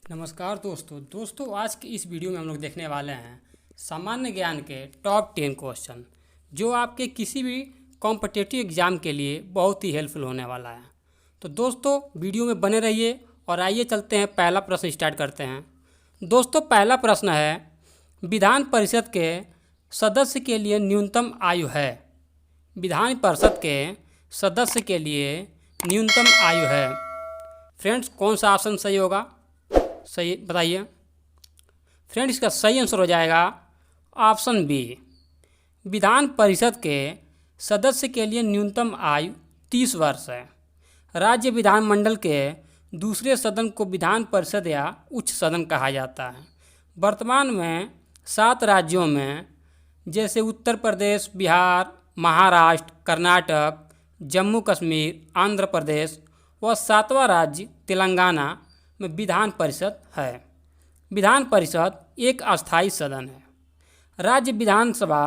नमस्कार दोस्तों आज की इस वीडियो में हम लोग देखने वाले हैं सामान्य ज्ञान के टॉप 10 क्वेश्चन जो आपके किसी भी कॉम्पिटिटिव एग्ज़ाम के लिए बहुत ही हेल्पफुल होने वाला है। तो दोस्तों वीडियो में बने रहिए और आइए चलते हैं, पहला प्रश्न स्टार्ट करते हैं। दोस्तों पहला प्रश्न है, विधान परिषद के सदस्य के लिए न्यूनतम आयु है। विधान परिषद के सदस्य के लिए न्यूनतम आयु है। फ्रेंड्स कौन सा ऑप्शन सही होगा, सही बताइए। फ्रेंड इसका सही आंसर हो जाएगा ऑप्शन बी। विधान परिषद के सदस्य के लिए न्यूनतम आयु 30 वर्ष है। राज्य विधानमंडल के दूसरे सदन को विधान परिषद या उच्च सदन कहा जाता है। वर्तमान में 7 राज्यों में जैसे उत्तर प्रदेश, बिहार, महाराष्ट्र, कर्नाटक, जम्मू कश्मीर, आंध्र प्रदेश व 7वां राज्य तेलंगाना में विधान परिषद है। विधान परिषद एक अस्थायी सदन है। राज्य विधानसभा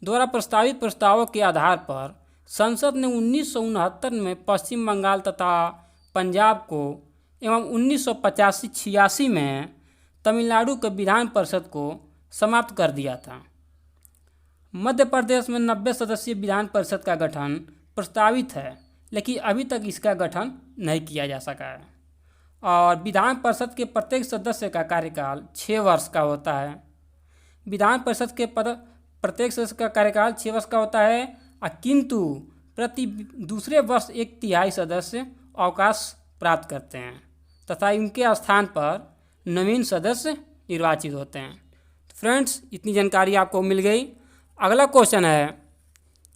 द्वारा प्रस्तावित प्रस्तावों के आधार पर संसद ने 1969 में पश्चिम बंगाल तथा पंजाब को एवं 1985-86 में तमिलनाडु के विधान परिषद को समाप्त कर दिया था। मध्य प्रदेश में 90 सदस्यीय विधान परिषद का गठन प्रस्तावित है, लेकिन अभी तक इसका गठन नहीं किया जा सका है। और विधान परिषद के प्रत्येक सदस्य का कार्यकाल 6 वर्ष का होता है। विधान परिषद के प्रत्येक सदस्य का कार्यकाल 6 वर्ष का होता है, किंतु प्रति दूसरे वर्ष 1/3 सदस्य अवकाश प्राप्त करते हैं तथा इनके स्थान पर नवीन सदस्य निर्वाचित होते हैं। तो फ्रेंड्स इतनी जानकारी आपको मिल गई। अगला क्वेश्चन है,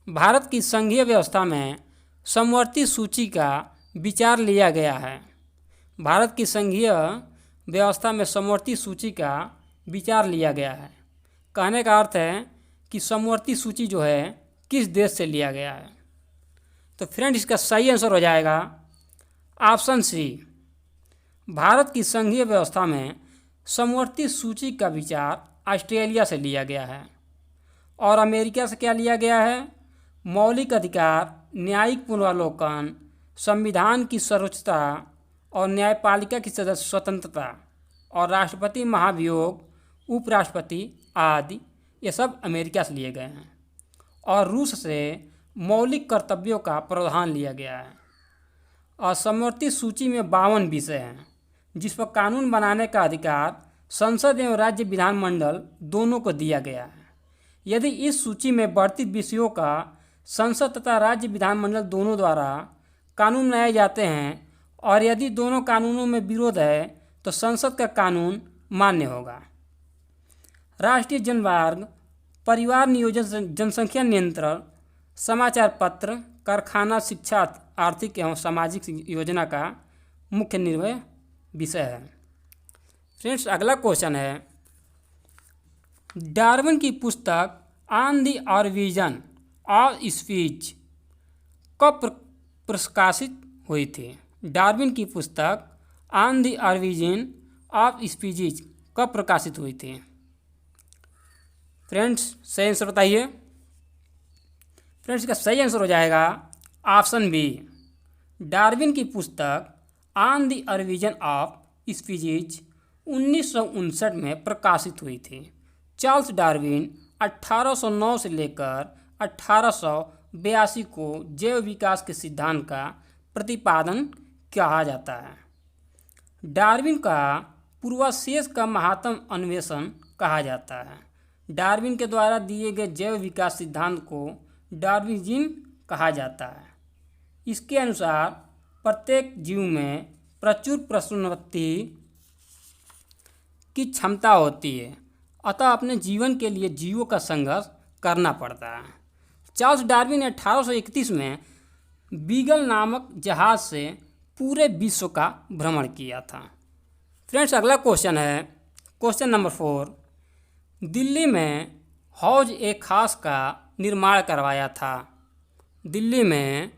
भारत की संघीय व्यवस्था में समवर्ती सूची का विचार लिया गया है। भारत की संघीय व्यवस्था में समवर्ती सूची का विचार लिया गया है। कहने का अर्थ है कि समवर्ती सूची जो है किस देश से लिया गया है। तो फ्रेंड इसका सही आंसर हो जाएगा ऑप्शन सी। भारत की संघीय व्यवस्था में समवर्ती सूची का विचार ऑस्ट्रेलिया से लिया गया है। और अमेरिका से क्या लिया गया है? मौलिक अधिकार, न्यायिक पुनरावलोकन, संविधान की सर्वोच्चता और न्यायपालिका की सदस्य स्वतंत्रता और राष्ट्रपति महाभियोग, उपराष्ट्रपति आदि ये सब अमेरिका से लिए गए हैं। और रूस से मौलिक कर्तव्यों का प्रावधान लिया गया है। और समवर्ती सूची में 52 विषय हैं जिस पर कानून बनाने का अधिकार संसद एवं राज्य विधानमंडल दोनों को दिया गया है। यदि इस सूची में वर्णित विषयों का संसद तथा राज्य विधानमंडल दोनों द्वारा कानून बनाए जाते हैं और यदि दोनों कानूनों में विरोध है तो संसद का कानून मान्य होगा। राष्ट्रीय जनमार्ग, परिवार नियोजन, जनसंख्या नियंत्रण, समाचार पत्र, कारखाना, शिक्षा, आर्थिक एवं सामाजिक योजना का मुख्य निर्णय विषय है। फ्रेंड्स अगला क्वेश्चन है, डार्विन की पुस्तक on the origin of speech कब प्रकाशित हुई थी? डार्विन की पुस्तक on the origin of species कब प्रकाशित हुई थी? फ्रेंड्स सही आंसर बताइए। फ्रेंड्स इसका सही आंसर हो जाएगा ऑप्शन बी। डार्विन की पुस्तक on the origin of species 1959 में प्रकाशित हुई थी। चार्ल्स डार्विन 1809 से लेकर 1882 को जैव विकास के सिद्धांत का प्रतिपादन कहा जाता है। डार्विन का पूर्वाशेष का महत्तम अन्वेषण कहा जाता है। डार्विन के द्वारा दिए गए जैव विकास सिद्धांत को डार्विनिज्म कहा जाता है। इसके अनुसार प्रत्येक जीव में प्रचुर पुनरुत्पत्ति की क्षमता होती है, अतः अपने जीवन के लिए जीवों का संघर्ष करना पड़ता है। चार्ल्स डार्विन ने 1831 में बीगल नामक जहाज से पूरे विश्व का भ्रमण किया था। फ्रेंड्स अगला क्वेश्चन है, क्वेश्चन नंबर 4। दिल्ली में हौज ए खास का निर्माण करवाया था। दिल्ली में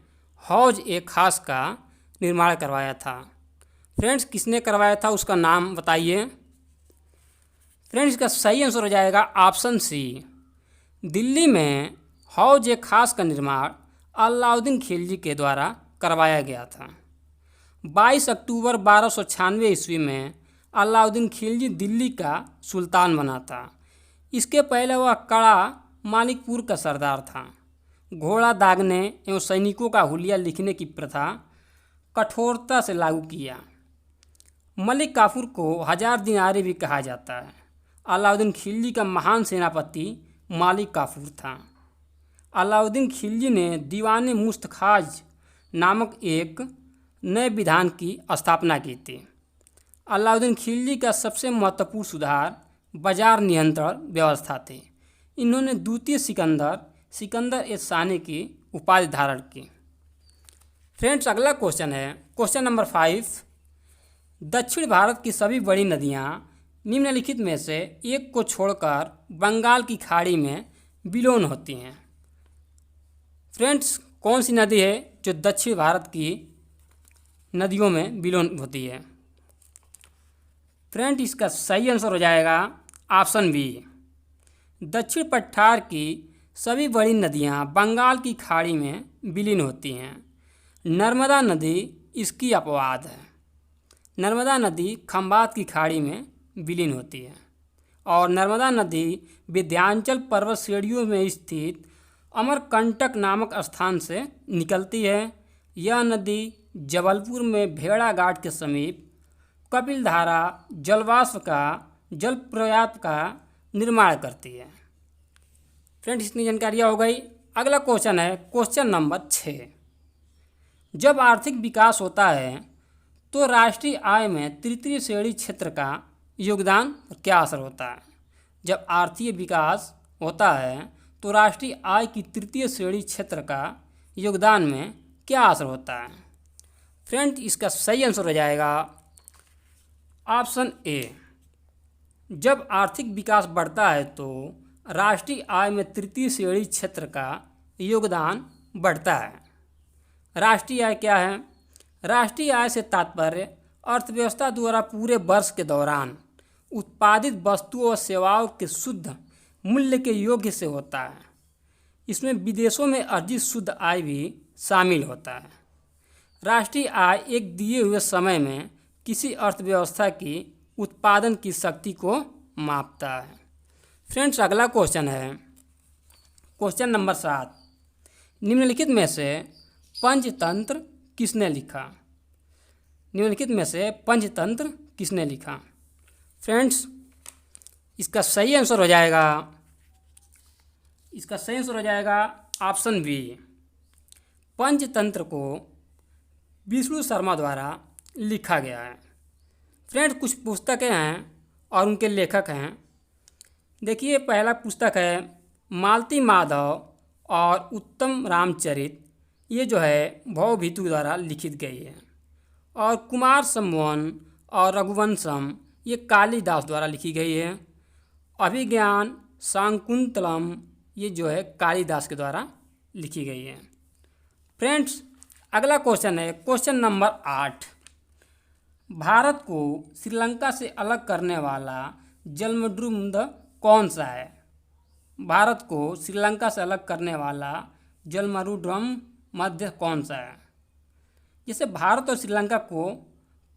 हौज ए खास का निर्माण करवाया था। फ्रेंड्स किसने करवाया था, उसका नाम बताइए। फ्रेंड्स इसका सही आंसर हो जाएगा ऑप्शन सी। दिल्ली में हौज ए खास का निर्माण अलाउद्दीन खिलजी के द्वारा करवाया गया था। 22 अक्टूबर 1296 ईस्वी में अलाउद्दीन खिलजी दिल्ली का सुल्तान बना था। इसके पहले वह कड़ा मालिकपुर का सरदार था। घोड़ा दागने एवं सैनिकों का हुलिया लिखने की प्रथा कठोरता से लागू किया। मलिक काफूर को हजार दिनारी भी कहा जाता है। अलाउद्दीन खिलजी का महान सेनापति मलिक काफूर था। अलाउद्दीन खिलजी ने दीवान मुस्तखाज नामक एक नए विधान की स्थापना की थी। अलाउद्दीन खिलजी का सबसे महत्वपूर्ण सुधार बाजार नियंत्रण व्यवस्था थी। इन्होंने द्वितीय सिकंदर ए सानी की उपाधि धारण की। फ्रेंड्स, अगला क्वेश्चन है क्वेश्चन नंबर 5। दक्षिण भारत की सभी बड़ी नदियाँ निम्नलिखित में से एक को छोड़कर बंगाल की खाड़ी में विलीन होती हैं। फ्रेंड्स, कौन सी नदी है जो दक्षिण भारत की नदियों में विलीन होती है? फ्रेंड, इसका सही आंसर हो जाएगा ऑप्शन बी। दक्षिण पठार की सभी बड़ी नदियां बंगाल की खाड़ी में विलीन होती हैं। नर्मदा नदी इसकी अपवाद है। नर्मदा नदी खंबात की खाड़ी में विलीन होती है और नर्मदा नदी विंध्याचल पर्वत श्रेणियों में स्थित अमरकंटक नामक स्थान से निकलती है। यह नदी जबलपुर में भेड़ा घाट के समीप कपिलधारा जलवाष्प का जल प्रयात का निर्माण करती है। फ्रेंड्स, इतनी जानकारियाँ हो गई। अगला क्वेश्चन है क्वेश्चन नंबर 6। जब आर्थिक विकास होता है तो राष्ट्रीय आय में तृतीय श्रेणी क्षेत्र का योगदान क्या असर होता है? जब आर्थिक विकास होता है तो राष्ट्रीय आय की तृतीय श्रेणी क्षेत्र का योगदान में क्या असर होता है? फ्रेंड, इसका सही आंसर हो जाएगा ऑप्शन ए। जब आर्थिक विकास बढ़ता है तो राष्ट्रीय आय में तृतीय श्रेणी क्षेत्र का योगदान बढ़ता है। राष्ट्रीय आय क्या है? राष्ट्रीय आय से तात्पर्य अर्थव्यवस्था द्वारा पूरे वर्ष के दौरान उत्पादित वस्तुओं और सेवाओं के शुद्ध मूल्य के योग्य से होता है। इसमें विदेशों में अर्जित शुद्ध आय भी शामिल होता है। राष्ट्रीय आय एक दिए हुए समय में किसी अर्थव्यवस्था की उत्पादन की शक्ति को मापता है। फ्रेंड्स, अगला क्वेश्चन है क्वेश्चन नंबर 7। निम्नलिखित में से पंचतंत्र किसने लिखा? निम्नलिखित में से पंचतंत्र किसने लिखा? फ्रेंड्स, इसका सही आंसर हो जाएगा ऑप्शन बी। पंचतंत्र को विष्णु शर्मा द्वारा लिखा गया है। फ्रेंड्स, कुछ पुस्तकें हैं और उनके लेखक हैं। देखिए, पहला पुस्तक है मालती माधव और उत्तम रामचरित। ये जो है भवभीतु द्वारा लिखित गई है। और कुमार संभवन और रघुवंशम ये कालिदास द्वारा लिखी गई है। अभिज्ञान शाकुंतलम ये जो है कालिदास के द्वारा लिखी गई है। फ्रेंड्स, अगला क्वेश्चन है क्वेश्चन नंबर 8। भारत को श्रीलंका से अलग करने वाला जलमडुमध कौन सा है? भारत को श्रीलंका से अलग करने वाला जलमडुमध कौन सा है? जैसे भारत और श्रीलंका को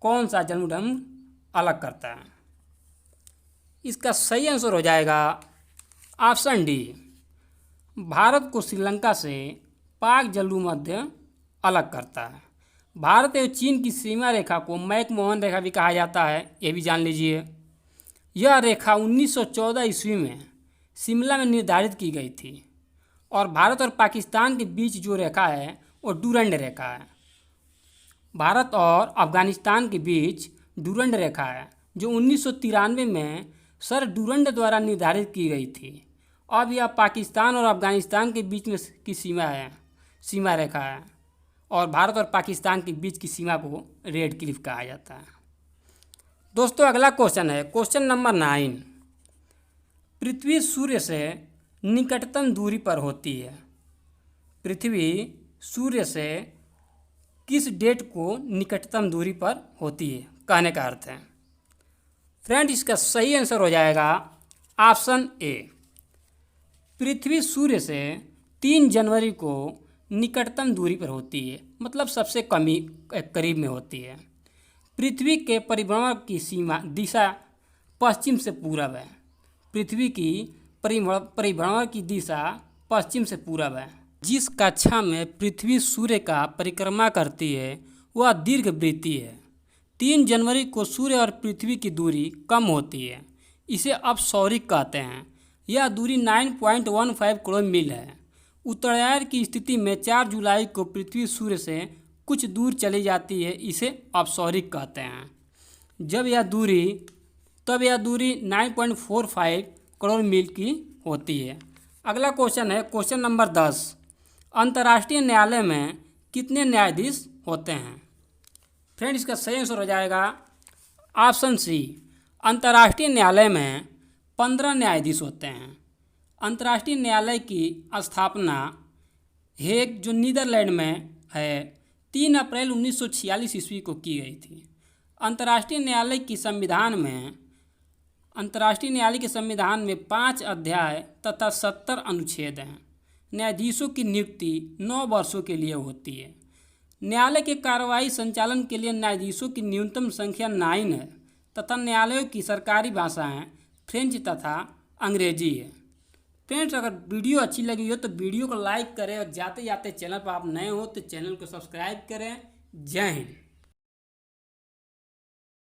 कौन सा जलमडुमध अलग करता है? इसका सही आंसर हो जाएगा ऑप्शन डी। भारत को श्रीलंका से पाक जलमडुमध्य अलग करता है। भारत एवं चीन की सीमा रेखा को मैकमोहन रेखा भी कहा जाता है, ये भी जान लीजिए। यह रेखा 1914 ईस्वी में शिमला में निर्धारित की गई थी और भारत और पाकिस्तान के बीच जो रेखा है वो डूरंड रेखा है। भारत और अफगानिस्तान के बीच डूरंड रेखा है जो 1993 में सर डूरंड द्वारा निर्धारित की गई थी। अब यह पाकिस्तान और अफगानिस्तान के बीच में की सीमा रेखा है और भारत और पाकिस्तान के बीच की सीमा को रेड क्लिफ कहा जाता है। दोस्तों, अगला क्वेश्चन है क्वेश्चन नंबर 9। पृथ्वी सूर्य से निकटतम दूरी पर होती है। पृथ्वी सूर्य से किस डेट को निकटतम दूरी पर होती है कहने का अर्थ है? फ्रेंड, इसका सही आंसर हो जाएगा ऑप्शन ए। पृथ्वी सूर्य से 3 जनवरी को निकटतम दूरी पर होती है, मतलब सबसे करीब में होती है। पृथ्वी के परिभ्रमण की दिशा पश्चिम से पूरब है। पृथ्वी की परिभ्रमण की दिशा पश्चिम से पूरब है। जिस कक्षा में पृथ्वी सूर्य का परिक्रमा करती है वह दीर्घवृत्तीय है। 3 जनवरी को सूर्य और पृथ्वी की दूरी कम होती है, इसे अपसौरिक कहते हैं। यह दूरी 9.15 करोड़ मील है। उत्तरायण की स्थिति में 4 जुलाई को पृथ्वी सूर्य से कुछ दूर चली जाती है, इसे अपसौरिक कहते हैं। तब यह दूरी 9.45 करोड़ मील की होती है। अगला क्वेश्चन है क्वेश्चन नंबर 10। अंतर्राष्ट्रीय न्यायालय में कितने न्यायाधीश होते हैं? फ्रेंड, इसका सही आंसर हो जाएगा ऑप्शन सी। अंतर्राष्ट्रीय न्यायालय में 15 न्यायाधीश होते हैं। अंतर्राष्ट्रीय न्यायालय की स्थापना हेग, जो नीदरलैंड में है, 3 अप्रैल 1946 ईस्वी को की गई थी। अंतर्राष्ट्रीय न्यायालय के संविधान में 5 अध्याय तथा 70 अनुच्छेद हैं। न्यायाधीशों की नियुक्ति 9 वर्षों के लिए होती है। न्यायालय के कार्रवाई संचालन के लिए न्यायाधीशों की न्यूनतम संख्या 9 है तथा न्यायालयों की सरकारी भाषाएं फ्रेंच तथा अंग्रेजी है। फ्रेंड्स, अगर वीडियो अच्छी लगी हो तो वीडियो को लाइक करें और जाते जाते चैनल पर आप नए हो तो चैनल को सब्सक्राइब करें। जय हिंद।